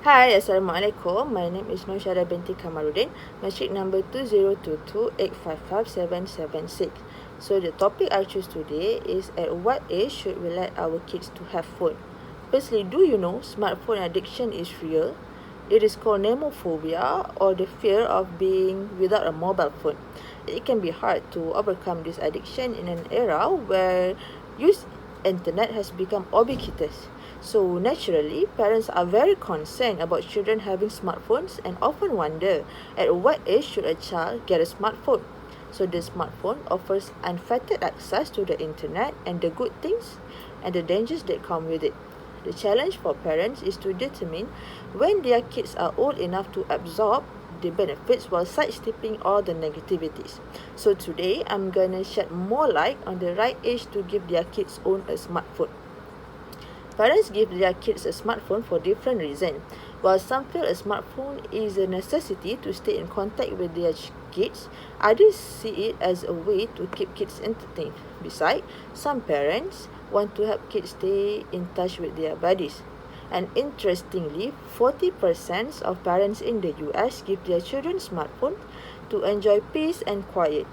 Hi, Assalamualaikum. My name is Noshada binti Kamaruddin. Masjid number 2022855776. So the topic I choose today is at what age should we let our kids to have phone? Firstly, do you know smartphone addiction is real? It is called nemophobia, or the fear of being without a mobile phone. It can be hard to overcome this addiction in an era where use internet has become ubiquitous. So naturally, parents are very concerned about children having smartphones and often wonder at what age should a child get a smartphone. So the smartphone offers unfettered access to the internet and the good things and the dangers that come with it. The challenge for parents is to determine when their kids are old enough to absorb the benefits while sidestepping all the negativities. So today, I'm going to shed more light on the right age to give their kids own a smartphone. Parents give their kids a smartphone for different reasons. While some feel a smartphone is a necessity to stay in contact with their kids, others see it as a way to keep kids entertained. Besides, some parents want to help kids stay in touch with their buddies. And interestingly, 40% of parents in the US give their children smartphones to enjoy peace and quiet.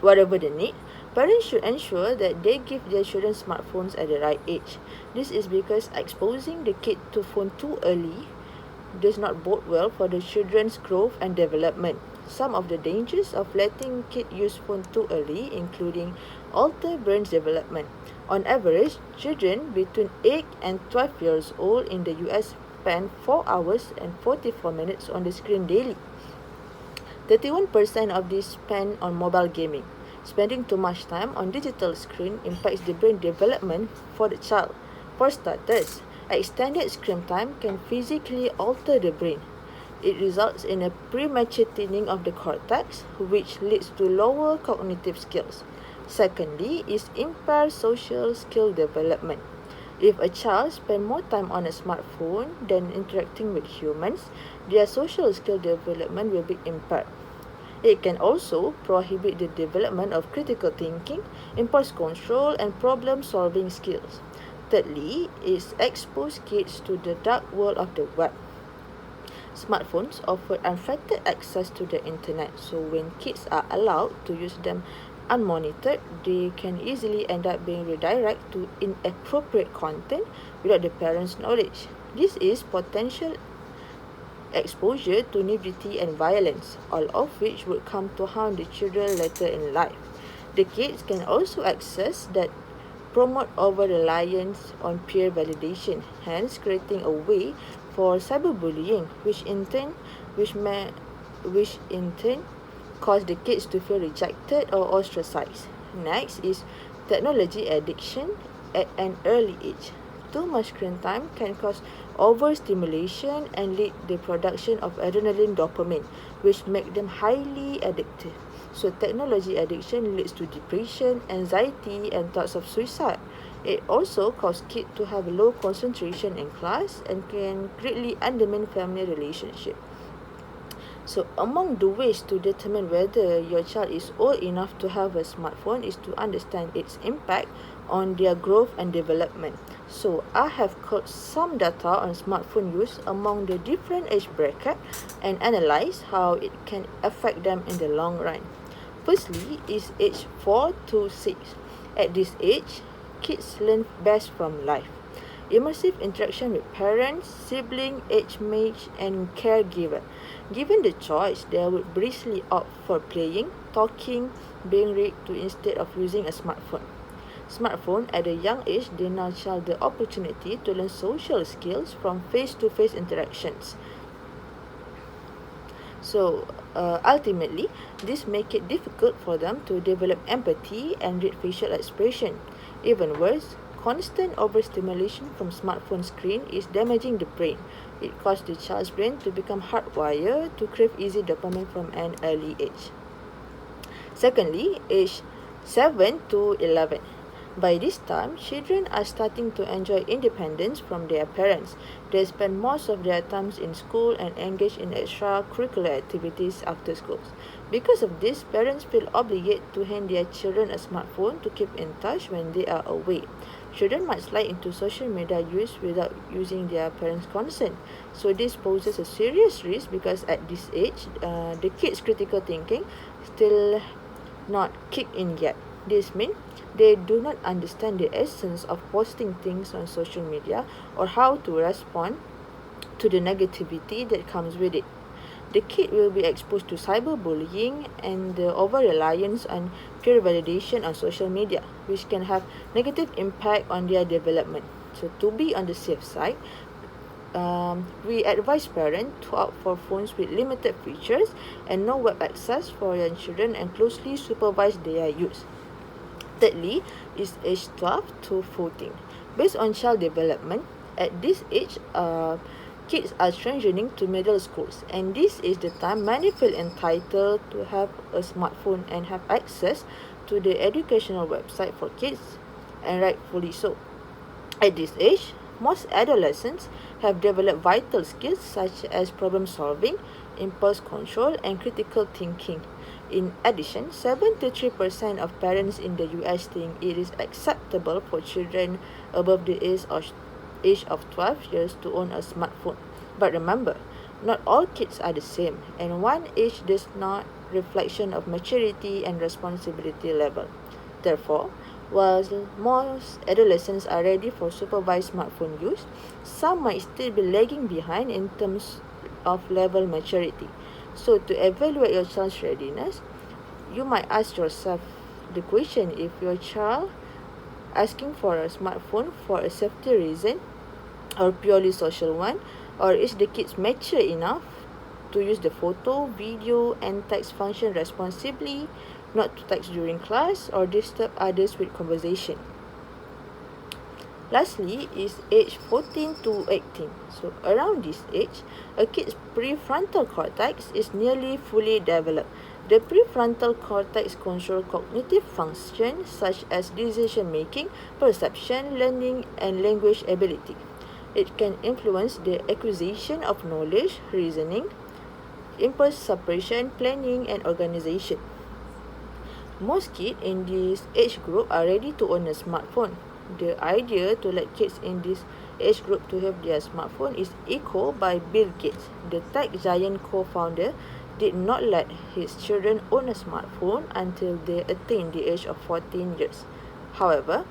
Whatever the need, parents should ensure that they give their children smartphones at the right age. This is because exposing the kid to phone too early does not bode well for the children's growth and development. Some of the dangers of letting kids use phone too early, including alter brain development. On average, children between 8 and 12 years old in the US spend 4 hours and 44 minutes on the screen daily. 31% of these spend on mobile gaming. Spending too much time on digital screen impacts the brain development for the child. For starters, extended screen time can physically alter the brain. It results in a premature thinning of the cortex, which leads to lower cognitive skills. Secondly, is impaired social skill development. If a child spends more time on a smartphone than interacting with humans, their social skill development will be impaired. It can also prohibit the development of critical thinking, impulse control, and problem-solving skills. Thirdly, is expose kids to the dark world of the web. Smartphones offer unfettered access to the internet, so when kids are allowed to use them unmonitored, they can easily end up being redirected to inappropriate content without the parents' knowledge. This is potential exposure to nudity and violence, all of which would come to harm the children later in life. The kids can also access that promote over-reliance on peer validation, hence creating a way for cyberbullying, which in turn cause the kids to feel rejected or ostracized. Next is technology addiction at an early age. Too much screen time can cause overstimulation and lead the production of adrenaline dopamine, which make them highly addictive. So technology addiction leads to depression, anxiety, and thoughts of suicide. It also causes kids to have low concentration in class and can greatly undermine family relationship. So among the ways to determine whether your child is old enough to have a smartphone is to understand its impact on their growth and development. So I have got some data on smartphone use among the different age bracket and analyze how it can affect them in the long run. Firstly is age 4 to 6. At this age, kids learn best from life. Immersive interaction with parents, sibling, age mates, and caregiver. Given the choice, they would briskly opt for playing, talking, being read to instead of using a smartphone. Smartphone at a young age deny child the opportunity to learn social skills from face-to-face interactions. So ultimately, this makes it difficult for them to develop empathy and read facial expression. Even worse, constant overstimulation from smartphone screen is damaging the brain. It causes the child's brain to become hardwired to crave easy dopamine from an early age. Secondly, age 7 to 11. By this time, children are starting to enjoy independence from their parents. They spend most of their times in school and engage in extracurricular activities after school. Because of this, parents feel obligated to hand their children a smartphone to keep in touch when they are away. Children might slide into social media use without using their parents' consent. So this poses a serious risk because at this age, the kids' critical thinking still not kicked in yet. This means they do not understand the essence of posting things on social media or how to respond to the negativity that comes with it. The kid will be exposed to cyberbullying and the over-reliance on peer validation on social media, which can have negative impact on their development. So to be on the safe side, we advise parents to opt for phones with limited features and no web access for young children and closely supervise their use. Thirdly, is age 12 to 14. Based on child development, at this age, kids are transitioning to middle schools, and this is the time many feel entitled to have a smartphone and have access to the educational website for kids, and rightfully so. At this age, most adolescents have developed vital skills such as problem solving, impulse control, and critical thinking. In addition, 73% of parents in the US think it is acceptable for children above the age of 12 years to own a smartphone. But remember, not all kids are the same, and one age does not reflection of maturity and responsibility level. Therefore, while most adolescents are ready for supervised smartphone use, some might still be lagging behind in terms of level maturity. So to evaluate your child's readiness, you might ask yourself the question if your child asking for a smartphone for a safety reason or purely social one, or is the kids mature enough to use the photo, video, and text function responsibly, not to text during class or disturb others with conversation. Lastly is age 14 to 18. So around this age, a kid's prefrontal cortex is nearly fully developed. The prefrontal cortex controls cognitive functions such as decision making, perception, learning, and language ability. It can influence the acquisition of knowledge, reasoning, impulse suppression, planning, and organization. Most kids in this age group are ready to own a smartphone. The idea to let kids in this age group to have their smartphone is echoed by Bill Gates. The tech giant co-founder did not let his children own a smartphone until they attained the age of 14 years. However,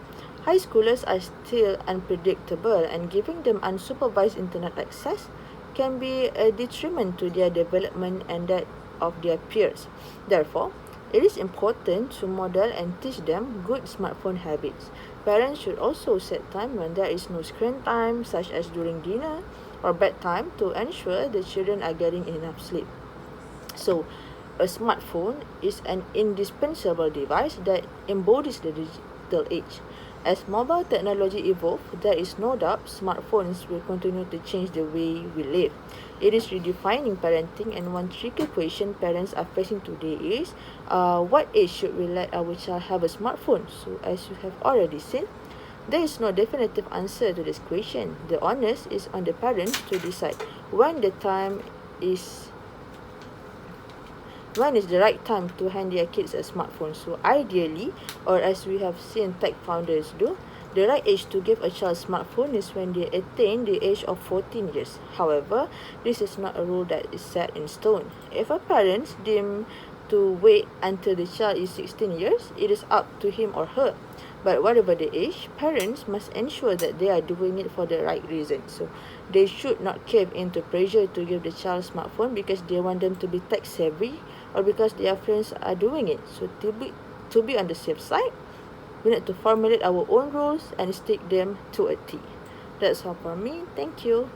high schoolers are still unpredictable, and giving them unsupervised internet access can be a detriment to their development and that of their peers. Therefore, it is important to model and teach them good smartphone habits. Parents should also set time when there is no screen time, such as during dinner or bedtime, to ensure the children are getting enough sleep. So, a smartphone is an indispensable device that embodies the digital age. As mobile technology evolves, there is no doubt smartphones will continue to change the way we live. It is redefining parenting, and one tricky question parents are facing today is, what age should we let our child have a smartphone? So as you have already seen, there is no definitive answer to this question. The onus is on the parents to decide when is the right time to hand their kids a smartphone. So ideally, or as we have seen tech founders do, the right age to give a child a smartphone is when they attain the age of 14 years. However, this is not a rule that is set in stone. If a parent deem to wait until the child is 16 years, it is up to him or her. But whatever the age, parents must ensure that they are doing it for the right reason. So they should not cave into pressure to give the child a smartphone because they want them to be tech savvy or because their friends are doing it. So to be on the safe side, we need to formulate our own rules and stick them to a T. That's all for me. Thank you.